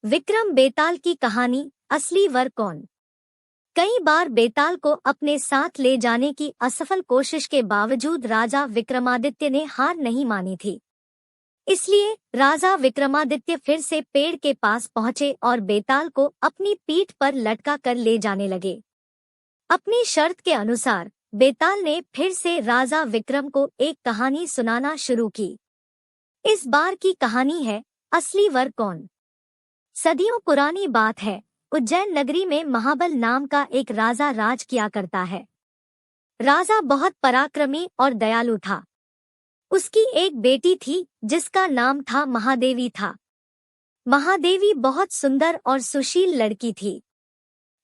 विक्रम बेताल की कहानी, असली वर कौन। कई बार बेताल को अपने साथ ले जाने की असफल कोशिश के बावजूद राजा विक्रमादित्य ने हार नहीं मानी थी। इसलिए राजा विक्रमादित्य फिर से पेड़ के पास पहुंचे और बेताल को अपनी पीठ पर लटका कर ले जाने लगे। अपनी शर्त के अनुसार बेताल ने फिर से राजा विक्रम को एक कहानी सुनाना शुरू की। इस बार की कहानी है, असली वर कौन। सदियों पुरानी बात है, उज्जैन नगरी में महाबल नाम का एक राजा राज किया करता है। राजा बहुत पराक्रमी और दयालु था। उसकी एक बेटी थी जिसका नाम था महादेवी था। महादेवी बहुत सुंदर और सुशील लड़की थी।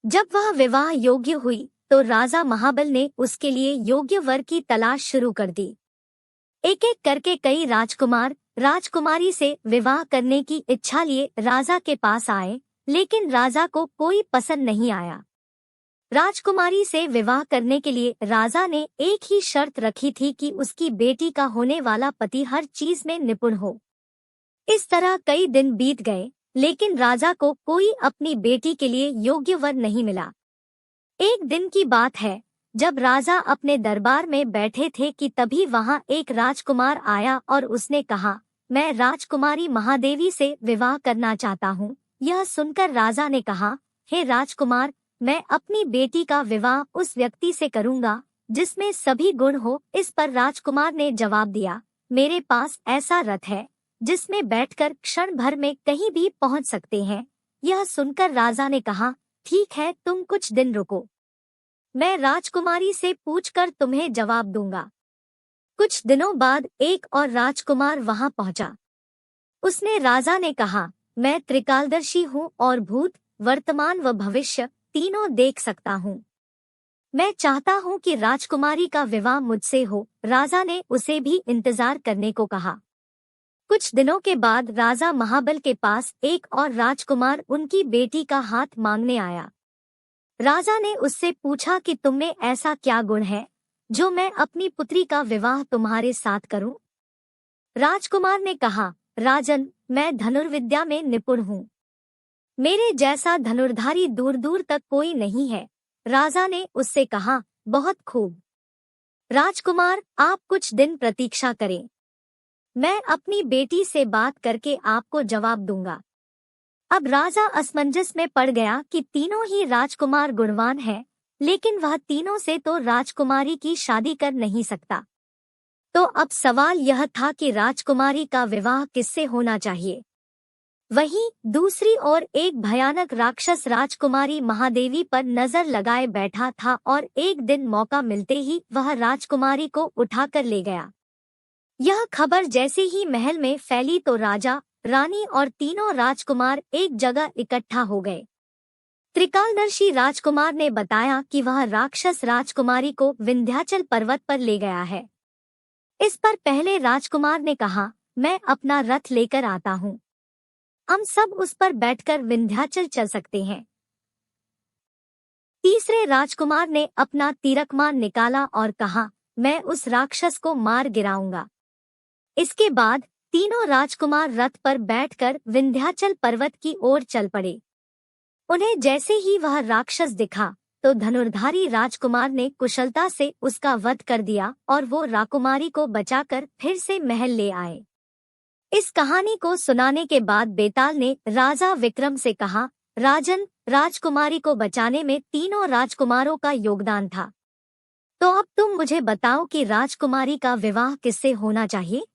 जब वह विवाह योग्य हुई तो राजा महाबल ने उसके लिए योग्य वर की तलाश शुरू कर दी। एक एक करके कई राजकुमार राजकुमारी से विवाह करने की इच्छा लिए राजा के पास आए, लेकिन राजा को कोई पसंद नहीं आया। राजकुमारी से विवाह करने के लिए राजा ने एक ही शर्त रखी थी कि उसकी बेटी का होने वाला पति हर चीज में निपुण हो। इस तरह कई दिन बीत गए, लेकिन राजा को कोई अपनी बेटी के लिए योग्य वर नहीं मिला। एक दिन की बात है, जब राजा अपने दरबार में बैठे थे कि तभी वहां एक राजकुमार आया और उसने कहा, मैं राजकुमारी महादेवी से विवाह करना चाहता हूँ। यह सुनकर राजा ने कहा, हे राजकुमार, मैं अपनी बेटी का विवाह उस व्यक्ति से करूँगा जिसमें सभी गुण हो। इस पर राजकुमार ने जवाब दिया, मेरे पास ऐसा रथ है जिसमें बैठकर क्षण भर में कहीं भी पहुँच सकते हैं। यह सुनकर राजा ने कहा, ठीक है, तुम कुछ दिन रुको, मैं राजकुमारी से पूछकर तुम्हें जवाब दूंगा। कुछ दिनों बाद एक और राजकुमार वहां पहुंचा। उसने राजा ने कहा, मैं त्रिकालदर्शी हूँ और भूत, वर्तमान व भविष्य तीनों देख सकता हूँ। मैं चाहता हूँ कि राजकुमारी का विवाह मुझसे हो। राजा ने उसे भी इंतजार करने को कहा। कुछ दिनों के बाद राजा महाबल के पास एक और राजकुमार उनकी बेटी का हाथ मांगने आया। राजा ने उससे पूछा कि तुम में ऐसा क्या गुण है जो मैं अपनी पुत्री का विवाह तुम्हारे साथ करूं। राजकुमार ने कहा, राजन, मैं धनुर्विद्या में निपुण हूँ। मेरे जैसा धनुर्धारी दूर दूर तक कोई नहीं है। राजा ने उससे कहा, बहुत खूब राजकुमार, आप कुछ दिन प्रतीक्षा करें, मैं अपनी बेटी से बात करके आपको जवाब दूंगा। अब राजा असमंजस में पड़ गया कि तीनों ही राजकुमार गुणवान हैं, लेकिन वह तीनों से तो राजकुमारी की शादी कर नहीं सकता। तो अब सवाल यह था कि राजकुमारी का विवाह किससे होना चाहिए। वहीं दूसरी ओर एक भयानक राक्षस राजकुमारी महादेवी पर नजर लगाए बैठा था और एक दिन मौका मिलते ही वह राजकुमारी को उठाकर ले गया। यह खबर जैसे ही महल में फैली तो राजा, रानी और तीनों राजकुमार एक जगह इकट्ठा हो गए। त्रिकालदर्शी राजकुमार ने बताया कि वह राक्षस राजकुमारी को विंध्याचल पर्वत पर ले गया है। इस पर पहले राजकुमार ने कहा, मैं अपना रथ लेकर आता हूँ, हम सब उस पर बैठकर विंध्याचल चल सकते हैं। तीसरे राजकुमार ने अपना तीरकमान निकाला और कहा, मैं उस राक्षस को मार गिराऊंगा। इसके बाद तीनों राजकुमार रथ पर बैठकर विंध्याचल पर्वत की ओर चल पड़े। उन्हें जैसे ही वह राक्षस दिखा तो धनुर्धारी राजकुमार ने कुशलता से उसका वध कर दिया और वो राकुमारी को बचाकर फिर से महल ले आए। इस कहानी को सुनाने के बाद बेताल ने राजा विक्रम से कहा, राजन, राजकुमारी को बचाने में तीनों राजकुमारों का योगदान था। तो अब तुम मुझे बताओ कि राजकुमारी का विवाह किससे होना चाहिए।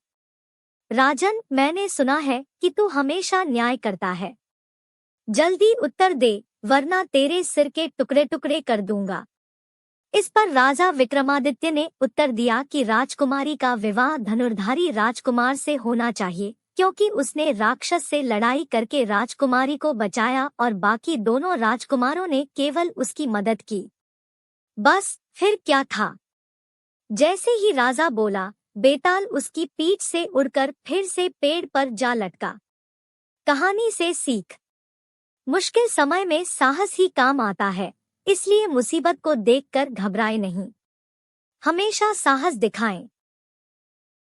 राजन, मैंने सुना है कि तू हमेशा न्याय करता है। जल्दी उत्तर दे, वरना तेरे सिर के टुकड़े टुकड़े कर दूंगा। इस पर राजा विक्रमादित्य ने उत्तर दिया कि राजकुमारी का विवाह धनुर्धारी राजकुमार से होना चाहिए, क्योंकि उसने राक्षस से लड़ाई करके राजकुमारी को बचाया और बाकी दोनों राजकुमारों ने केवल उसकी मदद की। बस फिर क्या था। जैसे ही राजा बोला, बेताल उसकी पीठ से उड़कर फिर से पेड़ पर जा लटका। कहानी से सीख, मुश्किल समय में साहस ही काम आता है, इसलिए मुसीबत को देखकर घबराए नहीं, हमेशा साहस दिखाएं।